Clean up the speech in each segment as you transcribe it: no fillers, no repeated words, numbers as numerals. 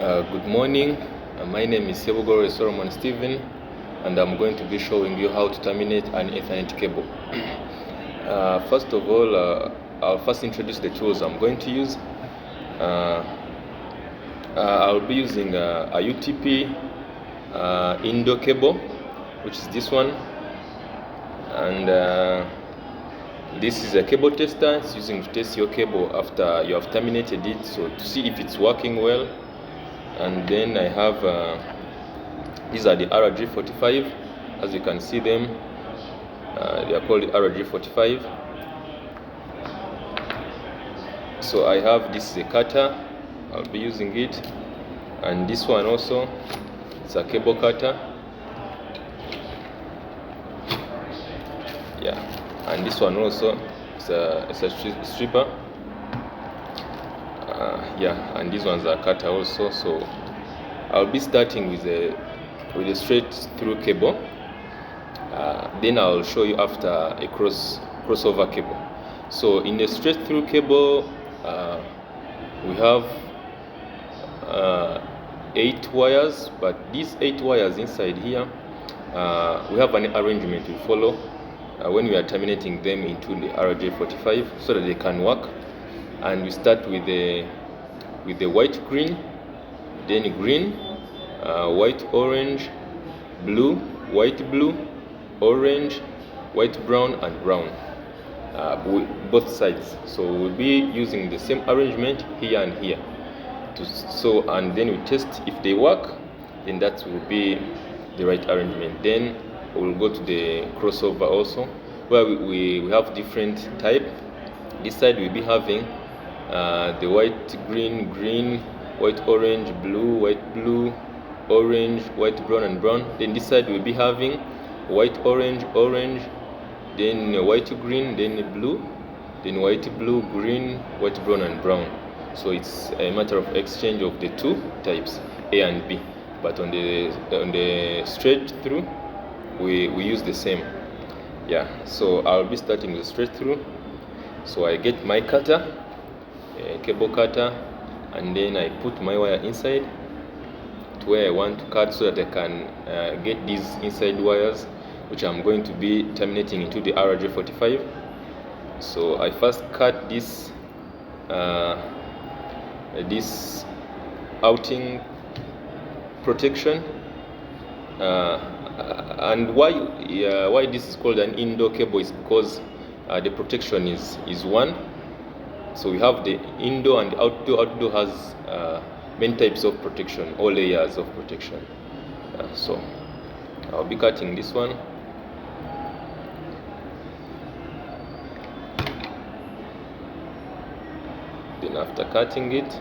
Good morning. My name is Sebogore Solomon Stephen, and I'm going to be showing you how to terminate an Ethernet cable. First of all, I'll first introduce the tools I'm going to use. I'll be using a UTP indoor cable, which is this one, and this is a cable tester. It's using to test your cable after you have terminated it, so to see if it's working well. And then I have these are the RG45, as you can see them. They are called RG45. So I have this is a cutter. I'll be using it, and this one also, it's a cable cutter. Yeah, and this one also it's a stripper. Yeah, and these ones are cutter also. So I'll be starting with a straight through cable. Then I'll show you after a crossover cable. So in the straight through cable, we have 8 wires, but these 8 wires inside here, we have an arrangement we follow when we are terminating them into the RJ45 so that they can work. And we start with the white green, then green, white orange, blue, white blue, orange, white brown, and brown, both sides. So we'll be using the same arrangement here and here. And then we test if they work, then that will be the right arrangement. Then we'll go to the crossover also, where we have different type. This side we'll be having the white green, green, white orange, blue, white blue, orange, white brown, and brown. Then this side we'll be having white orange, orange, then white green, then blue, then white blue, green, white brown, and brown. So it's a matter of exchange of the two types, A and B. But on the straight through, we use the same. Yeah. So I'll be starting with straight through. So I get my cutter, a cable cutter, and then I put my wire inside to where I want to cut so that I can get these inside wires, which I'm going to be terminating into the RJ45. So I first cut this outing protection, and why this is called an indoor cable is because the protection is one. So we have the indoor and the outdoor. Outdoor has many types of protection, all layers of protection. So I'll be cutting this one. Then after cutting it,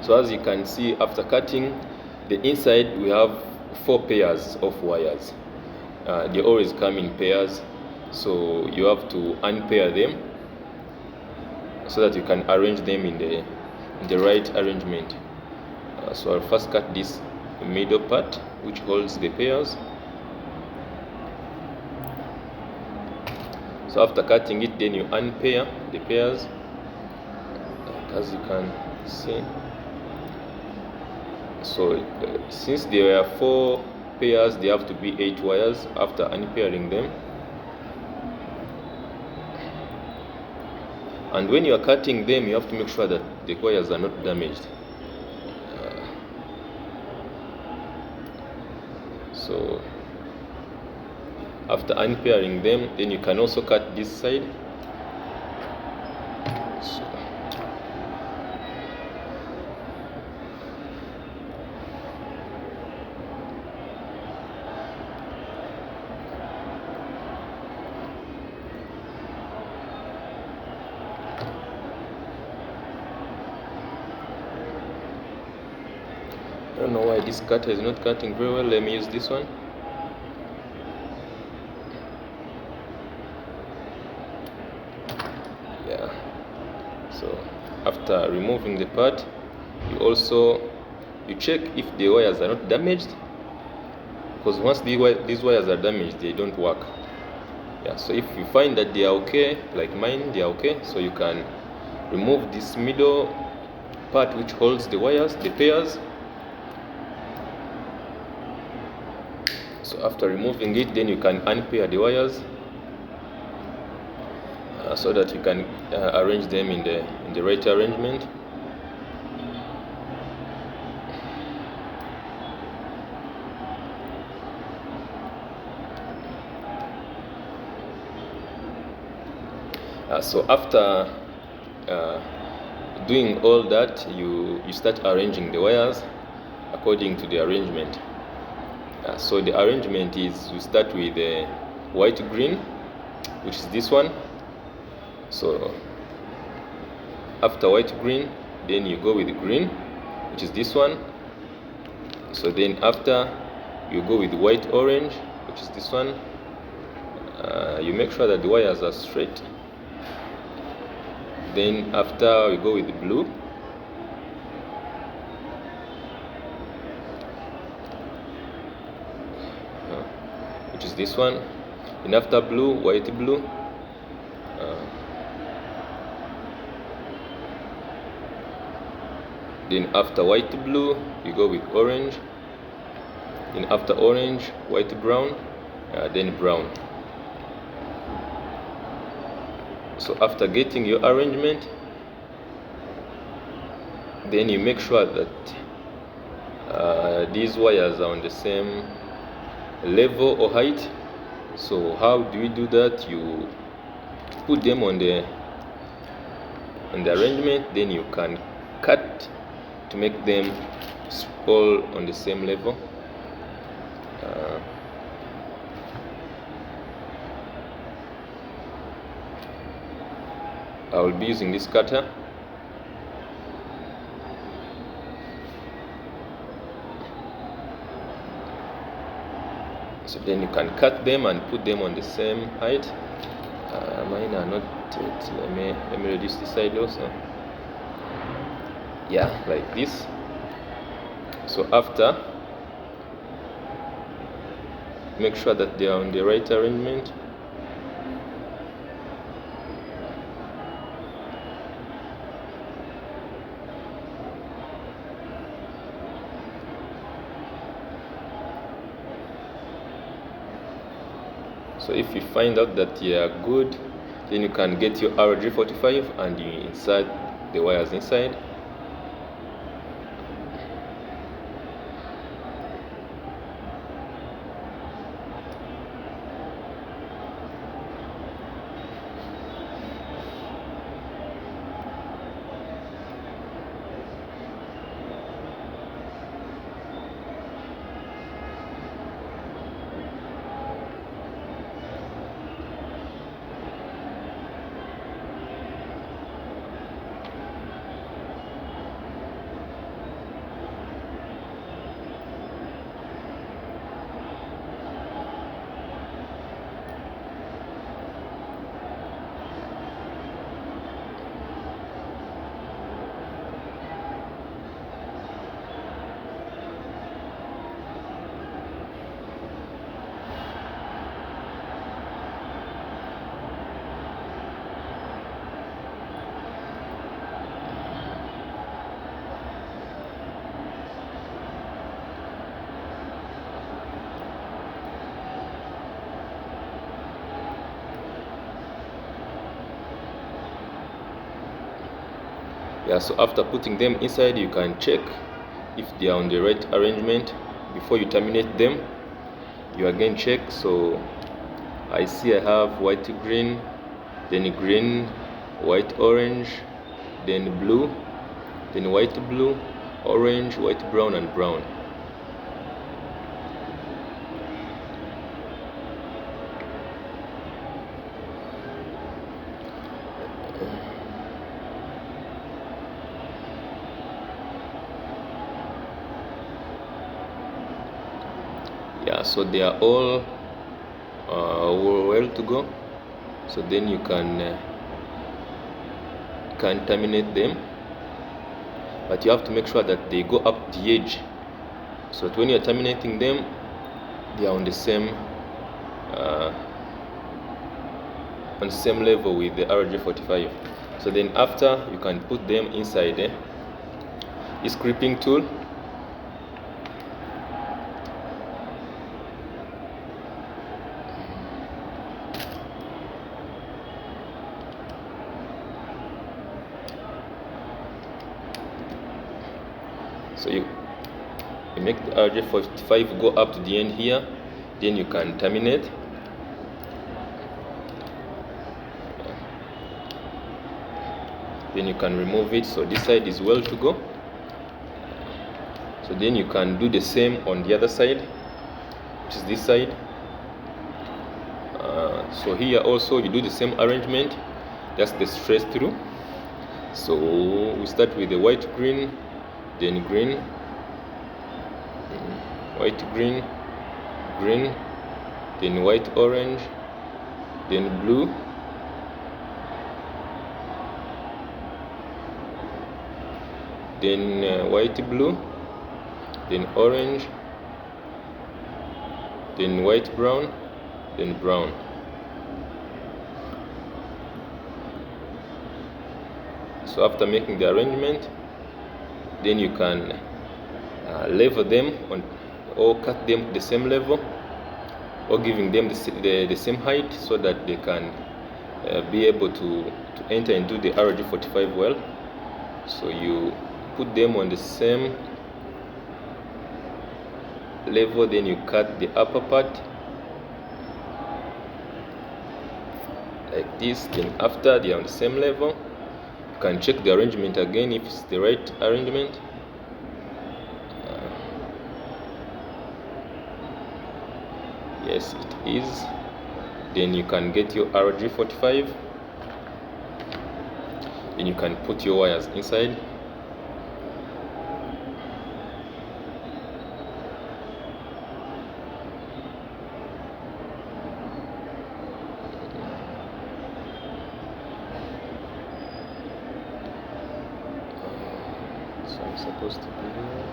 so as you can see, after cutting the inside, we have 4 pairs of wires. They always come in pairs, so you have to unpair them so that you can arrange them in the right arrangement. So I'll first cut this middle part, which holds the pairs. So after cutting it, then you unpair the pairs, as you can see. So since there are 4 pairs, there have to be 8 wires after unpairing them. And when you are cutting them, you have to make sure that the wires are not damaged. So after unpairing them, then you can also cut this side. I don't know why this cutter is not cutting very well. Let me use this one. Yeah. So after removing the part, you check if the wires are not damaged, because once these wires are damaged, they don't work. Yeah, so if you find that they are okay, like mine, they are okay, so you can remove this middle part which holds the wires, the pairs. So after removing it, then you can unpair the wires so that you can arrange them in the right arrangement. So after doing all that, you start arranging the wires according to the arrangement. So the arrangement is, you start with white green, which is this one. So after white green, then you go with green, which is this one. So then after, you go with white orange, which is this one. You make sure that the wires are straight. Then after, we go with blue, which is this one. Then after blue, white blue. Then after white blue, you go with orange. Then after orange, white brown, then brown. So after getting your arrangement, then you make sure that these wires are on the same level or height. So how do we do that? You put them on the arrangement, then you can cut to make them all on the same level. I will be using this cutter. So then you can cut them and put them on the same height. Mine are not yet. Let me reduce the side also. Yeah, like this. So after, make sure that they are on the right arrangement. So if you find out that they are good, then you can get your RJ45 and you insert the wires inside. Yeah, so after putting them inside, you can check if they are on the right arrangement before you terminate them. You again check. So I see I have white green, then green, white orange, then blue, then white blue, orange, white brown, and brown. Yeah, so they are all well to go. So then you can terminate them, but you have to make sure that they go up the edge, so that when you are terminating them, they are on the same level with the RJ45. So then after, you can put them inside this clipping tool. So you make the RJ45 go up to the end here, then you can terminate. Then you can remove it, so this side is well to go. So then you can do the same on the other side, which is this side. So here also you do the same arrangement, just the straight through. So we start with the white green, then green, white green, green, then white orange, then blue, then white blue, then orange, then white brown, then brown. So after making the arrangement, then you can level them on, or cut them the same level, or giving them the same height, so that they can be able to enter and do the RJ45 well. So you put them on the same level, then you cut the upper part like this. Then after they are on the same level, you can check the arrangement again if it's the right arrangement. Yes, it is. Then you can get your RJ45, then you can put your wires inside. So I'm supposed to be here.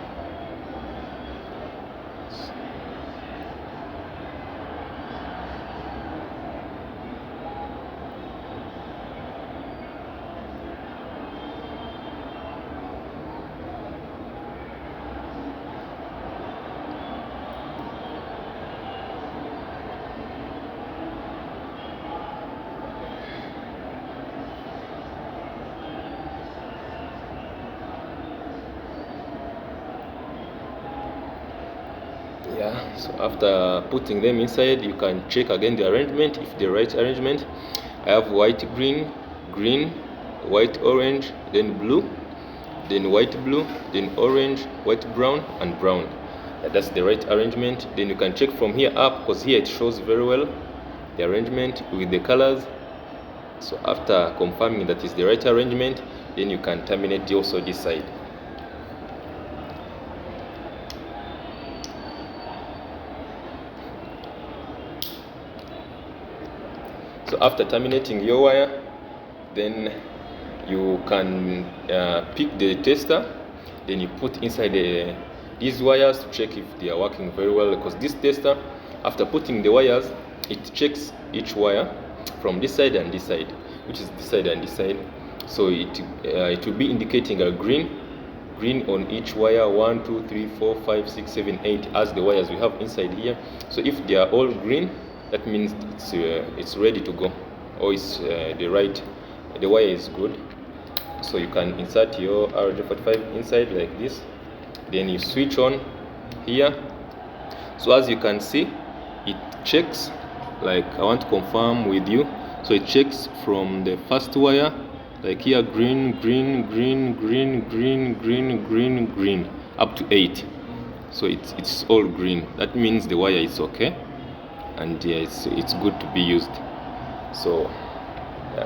Yeah, so after putting them inside, you can check again the arrangement, if the right arrangement. I have white green, green, white orange, then blue, then white blue, then orange, white brown, and brown. That's the right arrangement. Then you can check from here up, because here it shows very well the arrangement with the colors. So after confirming that is the right arrangement, then you can terminate also this side. So after terminating your wire, then you can pick the tester, then you put inside these wires to check if they are working very well, because this tester, after putting the wires, it checks each wire from this side and this side, which is this side and this side. So it will be indicating a green on each wire, 1 2 3 4 5 6 7 8, as the wires we have inside here. So if they are all green, that means it's ready to go, or it's the wire is good. So you can insert your RJ45 inside like this, then you switch on here. So as you can see, it checks, like I want to confirm with you, so it checks from the first wire, like here, green, green, green, green, green, green, green, green, up to 8. So it's all green. That means the wire is okay, and yeah, it's good to be used. So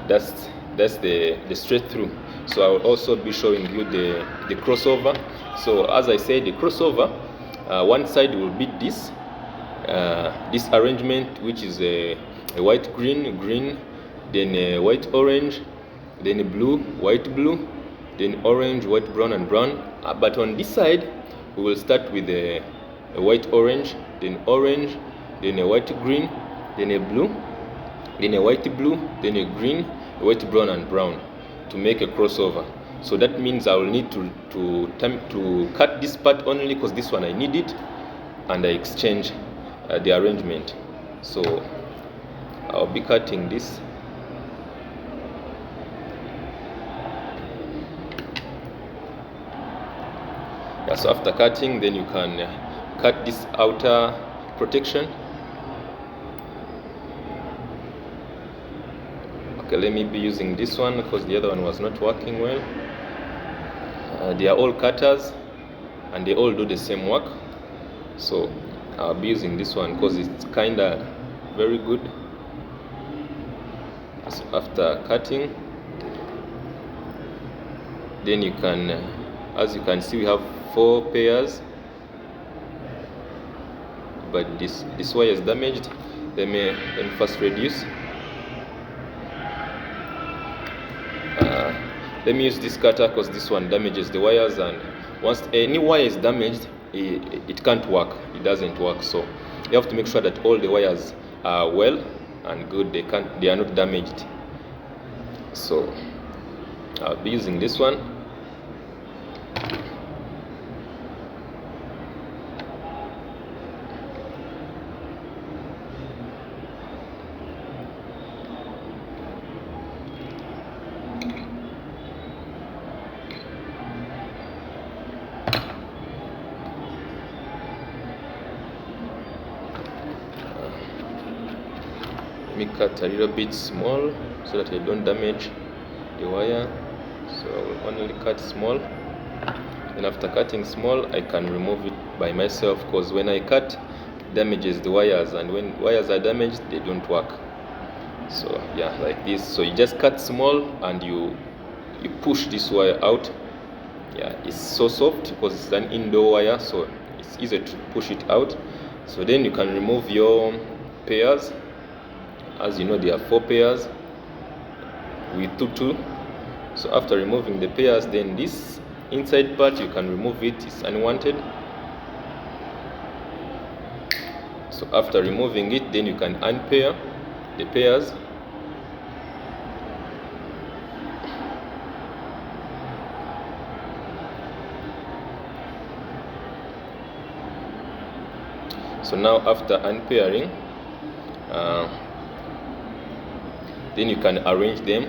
that's the straight through. So I will also be showing you the crossover. So as I said, the crossover, one side will be this, this arrangement, which is a white green, then a white orange, then a blue white blue, then orange white brown and brown. But on this side we will start with a white orange, then a white green, then a blue, then a white blue, then a green, a white brown and brown, to make a crossover. So that means I will need to cut this part only, because this one I need it, and I exchange the arrangement. So I'll be cutting this. So after cutting, then you can cut this outer protection. Okay, let me be using this one because the other one was not working well. They are all cutters and they all do the same work, so I'll be using this one because it's kinda very good. So after cutting, then you can, as you can see, we have 4 pairs, but this wire is damaged. Let me first reduce. Let me use this cutter because this one damages the wires, and once any wire is damaged, it can't work, it doesn't work. So you have to make sure that all the wires are well and good, they are not damaged. So I'll be using this one. Let me cut a little bit small so that I don't damage the wire. So I will only cut small, and after cutting small I can remove it by myself, because when I cut, it damages the wires, and when wires are damaged, they don't work. So yeah, like this. So you just cut small and you push this wire out. Yeah, it's so soft because it's an indoor wire, so it's easy to push it out. So then you can remove your pairs. As you know, there are 4 pairs with 2. So after removing the pairs, then this inside part you can remove it, it's unwanted. So after removing it, then you can unpair the pairs. So now after unpairing, then you can arrange them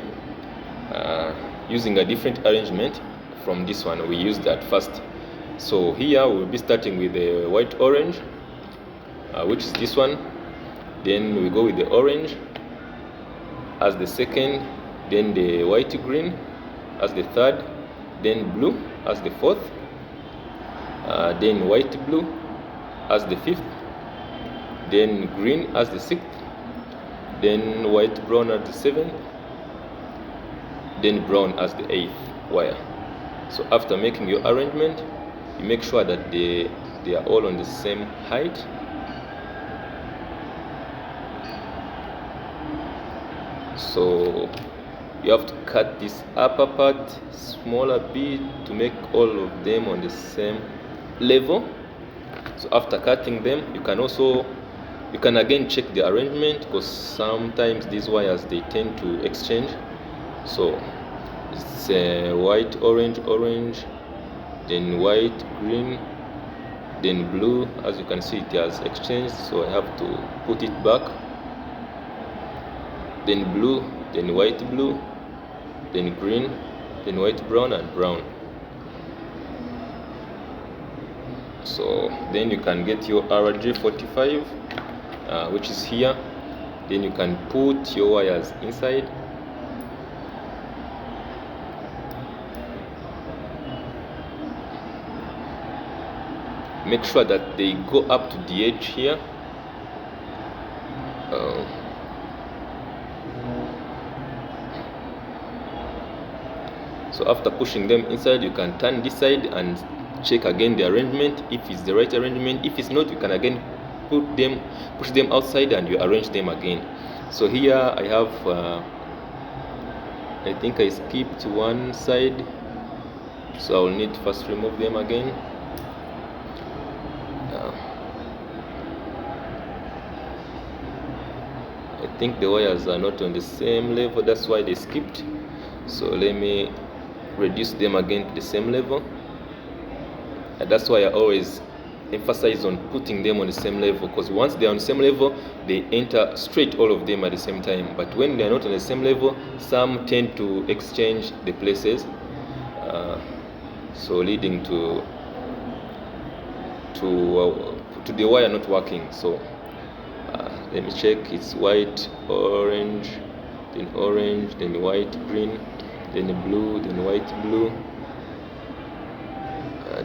using a different arrangement from this one we used at first. So here we'll be starting with the white orange, which is this one. Then we go with the orange as the second, then the white green as the third, then blue as the fourth, then white blue as the fifth, then green as the sixth, then white brown as the 7th, then brown as the 8th wire. So after making your arrangement, you make sure that they are all on the same height. So you have to cut this upper part smaller bit to make all of them on the same level. So after cutting them, you can again check the arrangement, because sometimes these wires, they tend to exchange. So it's white orange, then white green, then blue. As you can see, it has exchanged, so I have to put it back. Then blue, then white blue, then green, then white brown and brown. So then you can get your RJ45, which is here. Then you can put your wires inside. Make sure that they go up to the edge here. So after pushing them inside, you can turn this side and check again the arrangement, if it's the right arrangement. If it's not, you can again push them outside, and you arrange them again. So here I have I think I skipped one side, so I will need to first remove them again. I think the wires are not on the same level, that's why they skipped. So let me reduce them again to the same level. And that's why I always emphasize on putting them on the same level, because once they're on the same level, they enter straight, all of them at the same time. But when they're not on the same level, some tend to exchange the places, so leading to the wire not working. So let me check. It's white, orange, then white, green, then blue, then white, blue,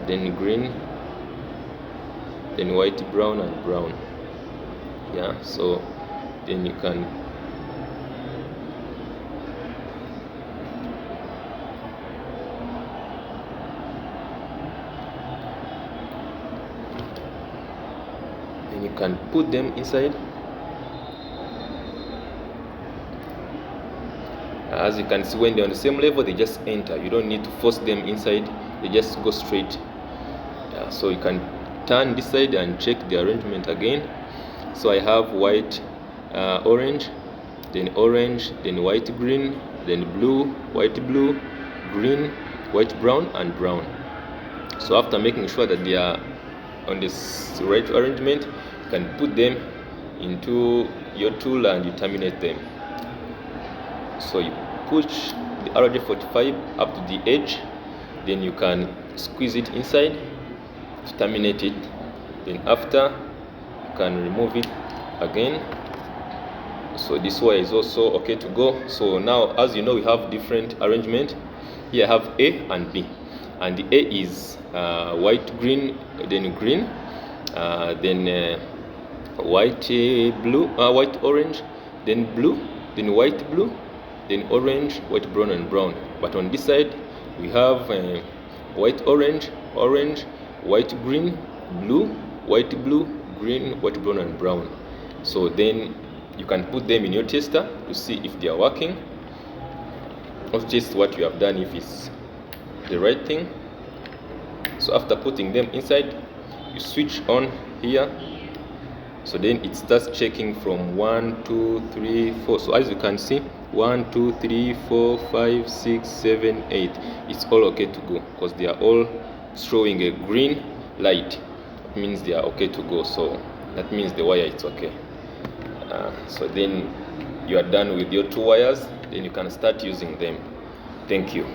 then green, then white, brown, and brown. Yeah, so then you can put them inside. As you can see, when they're on the same level, they just enter. You don't need to force them inside, they just go straight. So you can turn this side and check the arrangement again. So I have white, orange, then white, green, then blue, white, blue, green, white, brown, and brown. So after making sure that they are on this right arrangement, you can put them into your tool and you terminate them. So you push the RJ45 up to the edge, then you can squeeze it inside to terminate it. Then after, you can remove it again. So this wire is also okay to go. So now, as you know, we have different arrangement. Here I have A and B, and the A is white, green, then green, then white, blue, white, orange, then blue, then white, blue, then orange, white, brown, and brown. But on this side we have white, orange, white, green, blue, white, blue, green, white, brown, and brown. So then you can put them in your tester to see if they are working, or test what you have done if it's the right thing. So after putting them inside, you switch on here. So then it starts checking from 1, 2, 3, 4. So as you can see, 1, 2, 3, 4, 5, 6, 7, 8. It's all okay to go, because they are all showing a green light. It means they are okay to go. So that means the wire is okay. So then you are done with your 2 wires. Then you can start using them. Thank you.